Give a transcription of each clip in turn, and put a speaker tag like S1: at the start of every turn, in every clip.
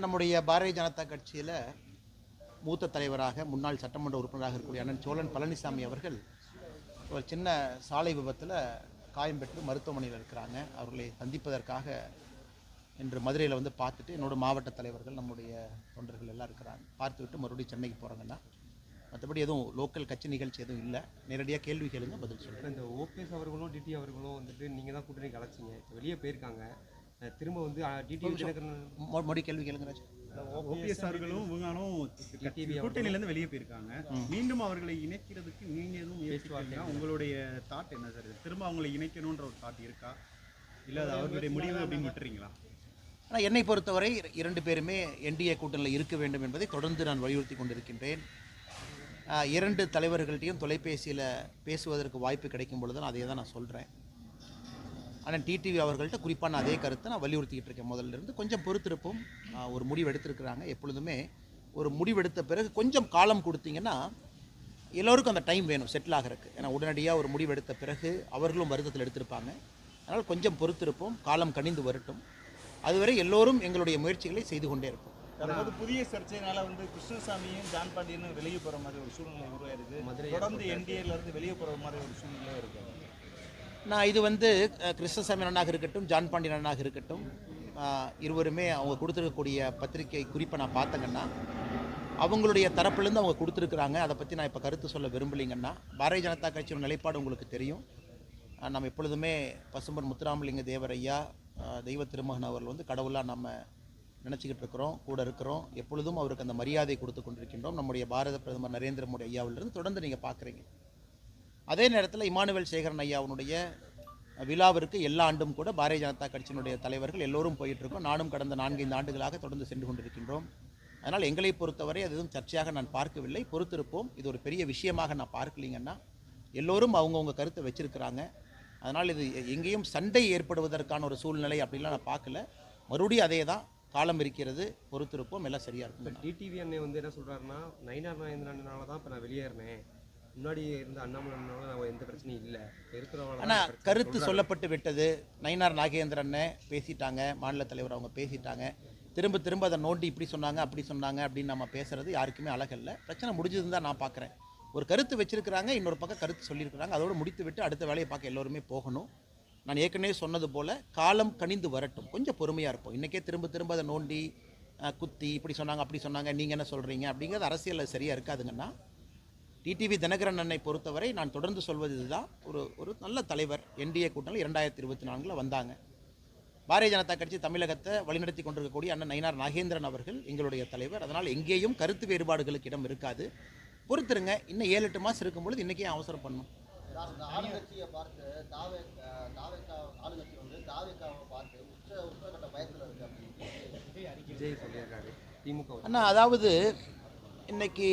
S1: நம்முடைய பாரதிய ஜனதா கட்சியில் மூத்த தலைவராக முன்னாள் சட்டமன்ற உறுப்பினராக இருக்கக்கூடிய அண்ணன் சோழன் பழனிசாமி அவர்கள் ஒரு சின்ன சாலை விபத்தில் காயம் பெற்று மருத்துவமனையில் இருக்கிறாங்க. அவர்களை சந்திப்பதற்காக இன்று மதுரையில் வந்து பார்த்துட்டு என்னோட மாவட்ட தலைவர்கள் நம்முடைய தொண்டர்கள் எல்லாம் இருக்கிறாங்க. பார்த்துவிட்டு மறுபடியும் சென்னைக்கு போகிறாங்கன்னா மற்றபடி எதுவும் லோக்கல் கட்சி நிகழ்ச்சி எதுவும் இல்லை. நேரடியாக கேள்வி கேளுங்க, பதில் சொல்கிறேன்.
S2: இந்த ஓபிஎஸ் அவர்களும் டிடி அவர்களும் வந்துட்டு நீங்கள் தான் கூட்டணிக்கு அழைச்சிங்க, வெளியே போயிருக்காங்க. திரும்ப வந்து டிடி
S1: மொழி கேள்வி கேளுங்க ராஜ்.
S3: ஓபிஎஸ் அவர்களும் இவங்களும் கூட்டணியிலேருந்து வெளியே போயிருக்காங்க. மீண்டும் அவர்களை இணைக்கிறதுக்கு நீங்கள் எதுவும் முயற்சி பார்த்தீங்கன்னா உங்களுடைய தாட் என்ன சார்? திரும்ப அவங்களை இணைக்கணுன்ற ஒரு தாட் இருக்கா, இல்லை அது அவர்களுடைய முடிவு அப்படின்னு விட்டுறீங்களா?
S1: ஆனால் என்னை பொறுத்தவரை இரண்டு பேருமே என்டிஏ கூட்டணியில் இருக்க வேண்டும் என்பதை தொடர்ந்து நான் வலியுறுத்தி கொண்டிருக்கின்றேன். இரண்டு தலைவர்கள்ட்டையும் தொலைபேசியில் பேசுவதற்கு வாய்ப்பு கிடைக்கும் பொழுது நான் அதை தான் நான் சொல்கிறேன். ஆனால் டிடிவி அவர்கள்ட்ட குறிப்பாக நான் அதே கருத்தை நான் வலியுறுத்திக்கிட்டு இருக்கேன். முதல்ல இருந்து கொஞ்சம் பொறுத்திருப்போம். ஒரு முடிவு எடுத்திருக்கிறாங்க. எப்பொழுதுமே ஒரு முடிவெடுத்த பிறகு கொஞ்சம் காலம் கொடுத்தீங்கன்னா எல்லோருக்கும் அந்த டைம் வேணும் செட்டில் ஆகிறதுக்கு. ஏன்னா உடனடியாக ஒரு முடிவெடுத்த பிறகு அவர்களும் வருத்தத்தில் எடுத்திருப்பாங்க. அதனால் கொஞ்சம் பொறுத்திருப்போம், காலம் கனிந்து வரட்டும். அதுவரை எல்லோரும் எங்களுடைய முயற்சிகளை செய்து கொண்டே இருப்போம்.
S4: தற்போது புதிய சர்ச்சையினால வந்து கிருஷ்ணசாமியும் ஜான் பாண்டியனும் வெளியே போகிற மாதிரி ஒரு சூழ்நிலை உருவாயிருக்கு. தொடர்ந்து என்டிஏலேருந்து வெளியே போகிற மாதிரி ஒரு சூழ்நிலை இருக்குது.
S1: நான் இது வந்து கிருஷ்ணசாமி அண்ணனாக இருக்கட்டும், ஜான் பாண்டியன் அண்ணனாக இருக்கட்டும், இருவருமே அவங்க கொடுத்துருக்கக்கூடிய பத்திரிகை குறிப்பை நான் பார்த்தங்கன்னா அவங்களுடைய தரப்புலேருந்து அவங்க கொடுத்துருக்குறாங்க. அதை பற்றி நான் இப்போ கருத்து சொல்ல விரும்பலைங்கன்னா, பாரதிய ஜனதா கட்சியோட நிலைப்பாடு உங்களுக்கு தெரியும். நம்ம எப்பொழுதுமே பசும்பன் முத்துராமலிங்க தேவர் ஐயா, தெய்வ திருமகன் அவர்கள் வந்து கடவுளாக நம்ம நினச்சிக்கிட்டு இருக்கிறோம், கூட இருக்கிறோம். எப்பொழுதும் அவருக்கு அந்த மரியாதை கொடுத்து கொண்டிருக்கின்றோம். நம்முடைய பாரத பிரதமர் நரேந்திர மோடி ஐயாவிலிருந்து தொடர்ந்து நீங்கள் பார்க்குறீங்க. அதே நேரத்தில் இமானுவேல் சேகரன் ஐயாவுடைய விழாவிற்கு எல்லா ஆண்டும் கூட பாரதிய ஜனதா கட்சியினுடைய தலைவர்கள் எல்லோரும் போயிட்டுருக்கோம். நானும் கடந்த 4-5 ஆண்டுகளாக தொடர்ந்து சென்று கொண்டிருக்கின்றோம். அதனால் எங்களை பொறுத்தவரை அது எதுவும் சர்ச்சையாக நான் பார்க்கவில்லை. பொறுத்திருப்போம். இது ஒரு பெரிய விஷயமாக நான் பார்க்கலிங்கன்னா எல்லோரும் அவங்கவுங்க கருத்தை வச்சிருக்கிறாங்க. அதனால் இது எங்கேயும் சண்டை ஏற்படுவதற்கான ஒரு சூழ்நிலை அப்படின்லாம் நான் பார்க்கல. மறுபடியும் அதே தான், காலம் இருக்கிறது, பொறுத்திருப்போம், எல்லாம் சரியாக இருக்கும்.
S2: டிடிவி அண்ணே வந்து என்ன சொல்கிறாருன்னா, நயினார் நாகேந்திரனால தான் இப்போ நான் வெளியேறினேன், முன்னாடி இருந்த அண்ணாமலைனால நான் எந்த பிரச்சனையும் இல்லை இருக்கிறவங்க.
S1: ஆனால் கருத்து சொல்லப்பட்டு விட்டது. நயினார் நாகேந்திரனை பேசிட்டாங்க, மாநில தலைவர் அவங்க பேசிட்டாங்க. திரும்ப திரும்ப அதை நோண்டி இப்படி சொன்னாங்க அப்படி சொன்னாங்க அப்படின்னு நம்ம பேசுறது யாருக்குமே அழகல்ல. பிரச்சனை முடிஞ்சதுன்னு தான் நான் பார்க்குறேன். ஒரு கருத்து வச்சிருக்கிறாங்க, இன்னொரு பக்கம் கருத்து சொல்லியிருக்கிறாங்க. அதோடு முடித்து விட்டு அடுத்த வேலையை பார்க்க எல்லோருமே போகணும். நான் ஏற்கனவே சொன்னது போல் காலம் கனிந்து வரட்டும், கொஞ்சம் பொறுமையாக இருப்போம். இன்றைக்கே திரும்ப திரும்ப அதை நோண்டி குத்தி இப்படி சொன்னாங்க அப்படி சொன்னாங்க நீங்கள் என்ன சொல்கிறீங்க அப்படிங்கிறது அரசியலில் சரியாக இருக்காதுங்கன்னா, டிடிவி தினகரன் அண்ணனை பொறுத்தவரை நான் தொடர்ந்து சொல்வது இதுதான். ஒரு நல்ல தலைவர். என்டிஏ கூட்டணியில் 2024 வந்தாங்க. பாரதிய ஜனதா கட்சி தமிழகத்தை வழிநடத்தி கொண்டிருக்கக்கூடிய அண்ணன் நயினார் நாகேந்திரன் அவர்கள் எங்களுடைய தலைவர். அதனால் எங்கேயும் கருத்து வேறுபாடுகளுக்கு இடம் இருக்காது. பொறுத்துருங்க. இன்னும் 7-8 மாதம் இருக்கும்பொழுது இன்றைக்கே அவசரம் பண்ணணும்.
S5: ஆளுங்கட்சியை பார்த்து ஆளுங்கட்சி வந்து தாவேக்காவை பார்த்து உச்சகட்ட பயத்தில் இருக்கு அப்படின்னு
S2: விஜய் சொல்லியிருக்காரு. திமுக
S1: அண்ணா, அதாவது இன்னைக்கு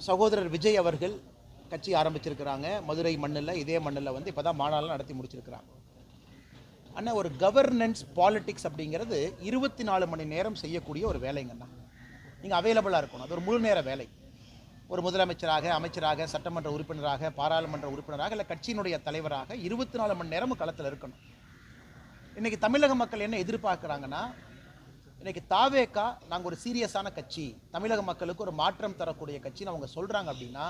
S1: சகோதரர் விஜய் அவர்கள் கட்சி ஆரம்பிச்சிருக்கிறாங்க. மதுரை மண்ணில், இதே மண்ணில் வந்து இப்போ தான் மாநாடு நடத்தி முடிச்சிருக்கிறாங்க. ஆனால் ஒரு கவர்னன்ஸ் பாலிட்டிக்ஸ் அப்படிங்கிறது 24 மணி நேரம் செய்யக்கூடிய ஒரு வேலைங்கண்ணா. நீங்கள் அவைலபிளாக இருக்கணும். அது ஒரு முழு நேர வேலை. ஒரு முதலமைச்சராக, அமைச்சராக, சட்டமன்ற உறுப்பினராக, பாராளுமன்ற உறுப்பினராக, இல்லை கட்சியினுடைய தலைவராக 24 மணி நேரமும் களத்தில் இருக்கணும். இன்றைக்கி தமிழக மக்கள் என்ன எதிர்பார்க்குறாங்கன்னா, இன்றைக்கி தாவேக்கா நாங்கள் ஒரு சீரியஸான கட்சி, தமிழக மக்களுக்கு ஒரு மாற்றம் தரக்கூடிய கட்சின்னு அவங்க சொல்கிறாங்க அப்படின்னா,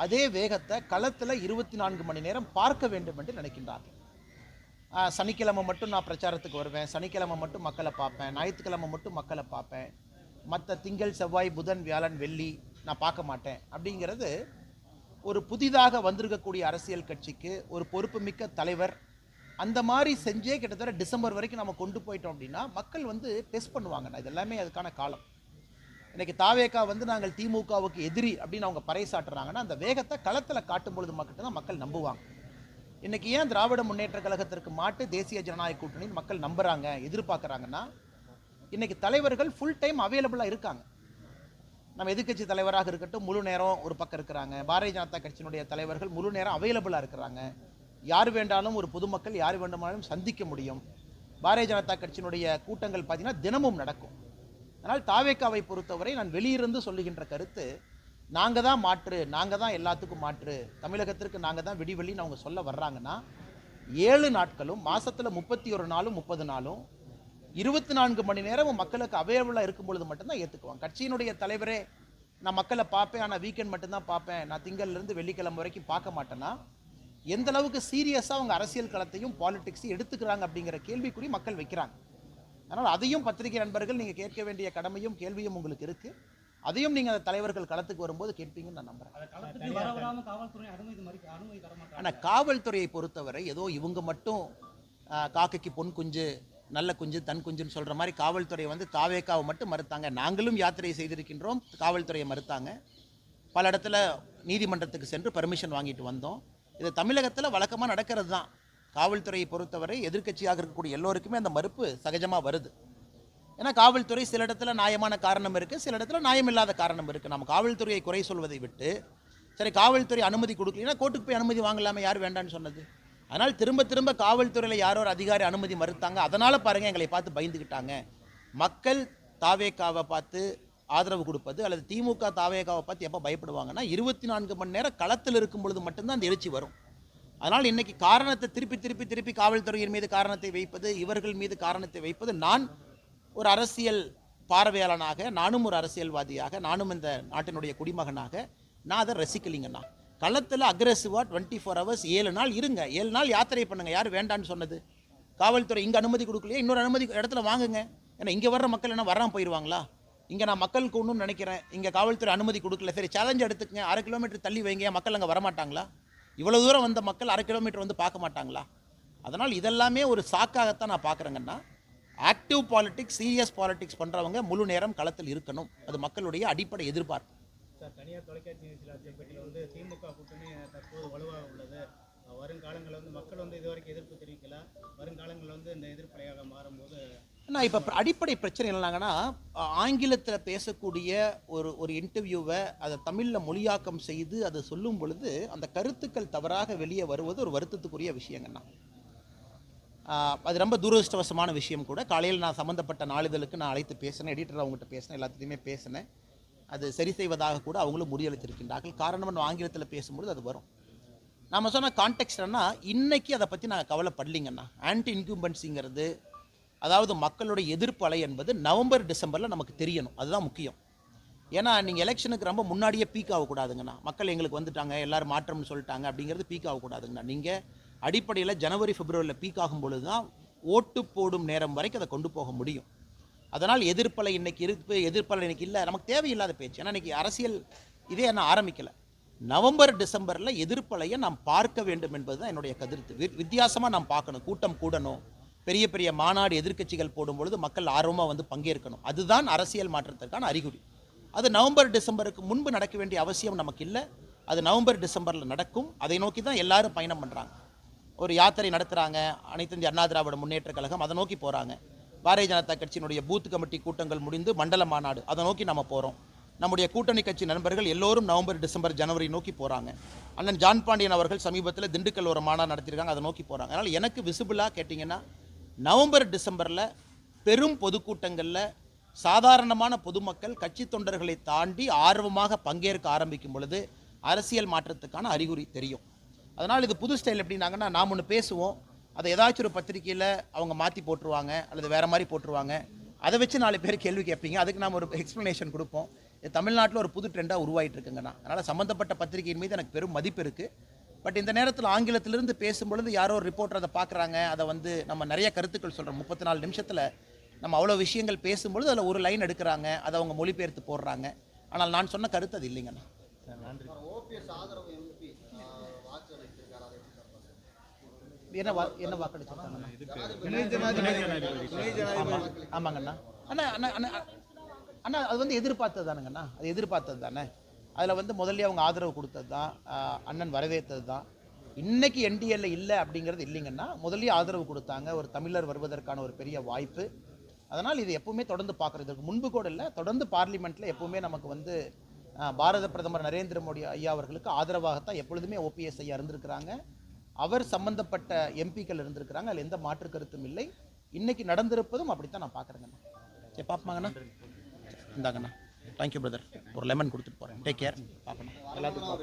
S1: அதே வேகத்தை களத்தில் 24 மணி நேரம் பார்க்க வேண்டும் என்று நினைக்கின்றார்கள். சனிக்கிழமை மட்டும் நான் பிரச்சாரத்துக்கு வருவேன், சனிக்கிழமை மட்டும் மக்களை பார்ப்பேன், ஞாயிற்றுக்கிழமை மட்டும் மக்களை பார்ப்பேன், மற்ற திங்கள், செவ்வாய், புதன், வியாழன், வெள்ளி நான் பார்க்க மாட்டேன் அப்படிங்கிறது ஒரு புதிதாக வந்திருக்கக்கூடிய அரசியல் கட்சிக்கு ஒரு பொறுப்புமிக்க தலைவர் அந்த மாதிரி செஞ்சே கிட்டத்தட்ட டிசம்பர் வரைக்கும் நம்ம கொண்டு போயிட்டோம் அப்படின்னா மக்கள் வந்து டெஸ்ட் பண்ணுவாங்கண்ணா. இது எல்லாமே அதுக்கான காலம். இன்றைக்கி தாவேக்கா வந்து நாங்கள் திமுகவுக்கு எதிரி அப்படின்னு அவங்க பறைசாட்டுறாங்கன்னா, அந்த வேகத்தை களத்தில் காட்டும் பொழுது மக்கள் தான் மக்கள் நம்புவாங்க. இன்றைக்கி ஏன் திராவிட முன்னேற்ற கழகத்திற்கு மாட்டு தேசிய ஜனநாயக கூட்டணி மக்கள் நம்புகிறாங்க, எதிர்பார்க்குறாங்கன்னா, இன்றைக்கி தலைவர்கள் ஃபுல் டைம் அவைலபிளாக இருக்காங்க. நம்ம எதிர்க்கட்சி தலைவராக இருக்கட்டும் முழு நேரம் ஒரு பக்கம் இருக்கிறாங்க. பாரதிய ஜனதா கட்சியினுடைய தலைவர்கள் முழு நேரம் அவைலபிளாக இருக்கிறாங்க. யார் வேண்டாலும் ஒரு பொதுமக்கள் யார் வேண்டுமானாலும் சந்திக்க முடியும். பாரதிய ஜனதா கட்சியினுடைய கூட்டங்கள் பார்த்தீங்கன்னா தினமும் நடக்கும். அதனால் தாவேக்காவை பொறுத்தவரை நான் வெளியிருந்து சொல்லுகின்ற கருத்து, நாங்கள் தான் மாற்று, நாங்கள் தான் எல்லாத்துக்கும் மாற்று, தமிழகத்திற்கு நாங்கள் தான் விடிவெளின்னு அவங்க சொல்ல வர்றாங்கன்னா, 7 நாட்களும் மாதத்தில் 31 நாளும் 30 நாளும் 24 மணி நேரமும் மக்களுக்கு அவைலபிளாக இருக்கும் பொழுது மட்டும்தான் ஏற்றுக்குவாங்க. கட்சியினுடைய தலைவரே நான் மக்களை பார்ப்பேன், ஆனால் வீக்கெண்ட் மட்டும்தான் பார்ப்பேன், நான் திங்கள்லேருந்து வெள்ளிக்கிழமை வரைக்கும் பார்க்க மாட்டேன்னா எந்த அளவுக்கு சீரியஸாக அவங்க அரசியல் களத்தையும் பாலிடிக்ஸையும் எடுத்துக்கிறாங்க அப்படிங்கிற கேள்விக்குறி மக்கள் வைக்கிறாங்க. அதனால் அதையும் பத்திரிகை நண்பர்கள் நீங்கள் கேட்க வேண்டிய கடமையும் கேள்வியும் உங்களுக்கு இருக்குது. அதையும் நீங்கள் அந்த தலைவர்கள் களத்துக்கு வரும்போது கேட்பீங்கன்னு நான் நம்புகிறேன். ஆனால் காவல்துறையை பொறுத்தவரை ஏதோ இவங்க மட்டும் காக்கைக்கு பொன் குஞ்சு நல்ல குஞ்சு தன் குஞ்சுன்னு சொல்கிற மாதிரி காவல்துறை வந்து தாவேக்காவை மட்டும் மறுத்தாங்க. நாங்களும் யாத்திரை செய்திருக்கின்றோம், காவல்துறையை மறுத்தாங்க. பல இடத்துல நீதிமன்றத்துக்கு சென்று பர்மிஷன் வாங்கிட்டு வந்தோம். இது தமிழகத்தில் வழக்கமாக நடக்கிறது தான். காவல்துறையை பொறுத்தவரை எதிர்க்கட்சியாக இருக்கக்கூடிய எல்லோருக்குமே அந்த மறுப்பு சகஜமாக வருது. ஏன்னா காவல்துறை சில இடத்துல நியாயமான காரணம் இருக்குது, சில இடத்துல நியாயமில்லாத காரணம் இருக்குது. நம்ம காவல்துறையை குறை சொல்வதை விட்டு சரி காவல்துறை அனுமதி கொடுக்கலன்னா கோர்ட்டுக்கு போய் அனுமதி வாங்கலாமே, யார் வேண்டான்னு சொன்னது? அதனால் திரும்ப திரும்ப காவல்துறையில் யாரோ ஒரு அதிகாரி அனுமதி மறுத்தாங்க. அதனால் பாருங்கள் எங்களை பார்த்து பயந்துக்கிட்டாங்க. மக்கள் தாவேக்காவை பார்த்து ஆதரவு கொடுப்பது அல்லது திமுக தாவேக்காவை பார்த்து எப்போ பயப்படுவாங்கன்னா 24 மணி நேரம் களத்தில் இருக்கும் பொழுது மட்டும்தான் அந்த எழுச்சி வரும். அதனால் இன்றைக்கி காரணத்தை திருப்பி காவல்துறையின் மீது காரணத்தை வைப்பது, இவர்கள் மீது காரணத்தை வைப்பது, நான் ஒரு அரசியல் பார்வையாளனாக, நானும் ஒரு அரசியல்வாதியாக, நானும் இந்த நாட்டினுடைய குடிமகனாக நான் அதை ரசிக்கலிங்கண்ணா. களத்தில் அக்ரெசிவாக 24 ஹவர்ஸ் 7 நாள் இருங்க, 7 நாள் யாத்திரை பண்ணுங்கள். யார் வேண்டான்னு சொன்னது? காவல்துறை இங்கே அனுமதி கொடுக்கலையே, இன்னொரு அனுமதி இடத்துல வாங்குங்க. ஏன்னா இங்கே வர்ற மக்கள் என்ன வராமல் போயிடுவாங்களா? இங்கே நான் மக்களுக்கு ஒன்றுன்னு நினைக்கிறேன், இங்கே காவல்துறை அனுமதி கொடுக்கல, சரி சேலஞ்சு எடுத்துக்கங்க, 1/2 கிலோமீட்டர் தள்ளி வைங்க, மக்கள் அங்கே வரமாட்டாங்களா? இவ்வளோ தூரம் வந்த மக்கள் 1/2 கிலோமீட்டர் வந்து பார்க்க மாட்டாங்களா? அதனால் இதெல்லாமே ஒரு சாக்காகத்தான் நான் பார்க்குறேங்கன்னா, ஆக்டிவ் பாலிடிக்ஸ், சீரியஸ் பாலிடிக்ஸ் பண்ணுறவங்க முழு நேரம் களத்தில் இருக்கணும். அது மக்களுடைய அடிப்படை எதிர்பார்ப்பு.
S4: சார், தனியார் தொலைக்காட்சி நிகழ்ச்சியில் அச்சப்பட்டியில் வந்து திமுக கூட்டணி தற்போது வலுவாக உள்ளது. வருங்காலங்களில் வந்து மக்கள் வந்து இதுவரைக்கும் எதிர்ப்பு தெரிவிக்கல, வருங்காலங்களில் வந்து இந்த எதிர்ப்பலையாக மாறும்போது
S1: ஆனால் இப்போ அடிப்படை பிரச்சனை என்னன்னாங்கன்னா, ஆங்கிலத்தில் பேசக்கூடிய ஒரு இன்டர்வியூவை அதை தமிழில் மொழியாக்கம் செய்து அதை சொல்லும் பொழுது அந்த கருத்துக்கள் தவறாக வெளியே வருவது ஒரு வருத்தத்துக்குரிய விஷயங்கண்ணா. அது ரொம்ப துரதிருஷ்டவசமான விஷயம் கூட. காலையில் நான் சம்மந்தப்பட்ட நாளிதழுக்கு நான் அழைத்து பேசினேன், எடிட்டர் அவங்ககிட்ட பேசினேன், எல்லாத்தையுமே பேசினேன். அது சரி செய்வதாக கூட அவங்களும் முடிவளித்திருக்கின்றார்கள். காரணம் நம்ம ஆங்கிலத்தில் பேசும்பொழுது அது வரும். நாம் சொன்ன கான்டெக்ஸ்ட்னா இன்றைக்கி அதை பற்றி நாங்கள் கவலைப்படலிங்கண்ணா. ஆன்டி இன்கும்பன்சிங்கிறது, அதாவது மக்களுடைய எதிர்ப்பு அலை என்பது நவம்பர் டிசம்பரில் நமக்கு தெரியணும். அதுதான் முக்கியம். ஏன்னா நீங்கள் எலெக்ஷனுக்கு ரொம்ப முன்னாடியே பீக் ஆகக்கூடாதுங்கண்ணா. மக்கள் எங்களுக்கு வந்துட்டாங்க, எல்லோரும் மாற்றம்னு சொல்லிட்டாங்க அப்படிங்கிறது பீக் ஆகக்கூடாதுங்கண்ணா. நீங்கள் அடிப்படையில் ஜனவரி பிப்ரவரியில் பீக் ஆகும் பொழுது தான் ஓட்டு போடும் நேரம் வரைக்கும் அதை கொண்டு போக முடியும். அதனால் எதிர்ப்பலை இன்றைக்கி இருக்கு, எதிர்ப்பலை இன்றைக்கி இல்லை, நமக்கு தேவையில்லாத பேச்சு. ஏன்னா இன்றைக்கி அரசியல் இதே என்ன ஆரம்பிக்கலை. நவம்பர் டிசம்பரில் எதிர்ப்பலையை நாம் பார்க்க வேண்டும் என்பது தான் என்னுடைய கருத்து. வித்தியாசமாக நாம் பார்க்கணும். கூட்டம் கூடணும், பெரிய பெரிய மாநாடு எதிர்க்கட்சிகள் போடும் பொழுது மக்கள் ஆர்வமாக வந்து பங்கேற்கணும். அதுதான் அரசியல் மாற்றத்திற்கான அறிகுறி. அது நவம்பர் டிசம்பருக்கு முன்பு நடக்க வேண்டிய அவசியம் நமக்கு இல்லை. அது நவம்பர் டிசம்பரில் நடக்கும். அதை நோக்கி தான் எல்லாரும் பயணம் பண்ணுறாங்க. ஒரு யாத்திரை நடத்துகிறாங்க, அனைத்து இந்திய அண்ணா திராவிட முன்னேற்ற கழகம், அதை நோக்கி போகிறாங்க. பாரதிய ஜனதா கட்சியினுடைய பூத் கமிட்டி கூட்டங்கள் முடிந்து மண்டல மாநாடு, அதை நோக்கி நம்ம போகிறோம். நம்முடைய கூட்டணி கட்சி நண்பர்கள் எல்லோரும் நவம்பர் டிசம்பர் ஜனவரி நோக்கி போகிறாங்க. அண்ணன் ஜான் பாண்டியன் அவர்கள் சமீபத்தில் திண்டுக்கல் ஒரு மாநாடு நடத்தியிருக்காங்க, அதை நோக்கி போகிறாங்க. அதனால் எனக்கு விசிபிளாக கேட்டிங்கன்னா நவம்பர் டிசம்பரில் பெரும் பொதுக்கூட்டங்களில் சாதாரணமான பொதுமக்கள் கட்சி தொண்டர்களை தாண்டி ஆர்வமாக பங்கேற்க ஆரம்பிக்கும் பொழுது அரசியல் மாற்றத்துக்கான அறிகுறி தெரியும். அதனால் இது புது ஸ்டைல் எப்படின்னாங்கன்னா, நாம் ஒன்று பேசுவோம், அதை ஏதாச்சும் ஒரு பத்திரிக்கையில் அவங்க மாற்றி போட்டுருவாங்க அல்லது வேறு மாதிரி போட்டுருவாங்க. அதை வச்சு 4 பேர் கேள்வி கேட்பீங்க. அதுக்கு நாம் ஒரு எக்ஸ்ப்ளனேஷன் கொடுப்போம். இது தமிழ்நாட்டில் ஒரு புது ட்ரெண்டாக உருவாகிட்டு இருக்குங்கண்ணா. அதனால் சம்மந்தப்பட்ட பத்திரிகையின் மீது எனக்கு பெரும் மதிப்பு இருக்குது. பட் இந்த நேரத்தில் ஆங்கிலத்திலிருந்து பேசும்பொழுது யாரோ ஒரு ரிப்போர்ட்டர் அதை பார்க்குறாங்க, அதை வந்து நம்ம நிறைய கருத்துக்கள் சொல்கிறோம். 34 நிமிஷத்தில் நம்ம அவ்வளோ விஷயங்கள் பேசும்பொழுது அதில் ஒரு லைன் எடுக்கிறாங்க, அதை அவங்க மொழிபெயர்த்து போடுறாங்க. ஆனால் நான் சொன்ன கருத்து அது இல்லைங்கண்ணா.
S5: ஓபிஎஸ் ஆதரவு எம்பி வாக்கு அளித்திருக்காரு, அதை எப்படி பார்க்கறது?
S1: என்ன வாக்களிச்சிருக்காங்கண்ணா? ஆமாங்கண்ணா. அண்ணா அண்ணா அண்ணா அண்ணா அது வந்து எதிர்பார்த்தது தானுங்கண்ணா. அது எதிர்பார்த்தது தானே. அதில் வந்து முதல்ல அவங்க ஆதரவு கொடுத்தது தான், அண்ணன் வரவேற்றது தான். இன்றைக்கி என்டிஏல இல்லை அப்படிங்கிறது இல்லைங்கன்னா, முதல்ல ஆதரவு கொடுத்தாங்க. ஒரு தமிழர் வருவதற்கான ஒரு பெரிய வாய்ப்பு. அதனால் இது எப்பவுமே தொடர்ந்து பார்க்குறது. இதுக்கு முன்பு கூட இல்லை, தொடர்ந்து பார்லிமெண்ட்டில் எப்பவுமே நமக்கு வந்து பாரத பிரதமர் நரேந்திர மோடி ஐயா அவர்களுக்கு ஆதரவாகத்தான் எப்பொழுதுமே ஓபிஎஸ் ஐயா இருந்திருக்கிறாங்க. அவர் சம்பந்தப்பட்ட எம்பிக்கள் இருந்திருக்கிறாங்க. அதில் எந்த மாற்று கருத்தும் இல்லை. இன்றைக்கி நடந்திருப்பதும் அப்படித்தான் நான் பார்க்குறேங்கண்ணா. சரி பார்ப்போங்கண்ணா. இந்தாங்கண்ணா. Thank you brother. ஒரு லெமன் கொடுத்துட்டு போகிறேன். Take care. பார்க்கணும் எல்லாத்துக்கும்.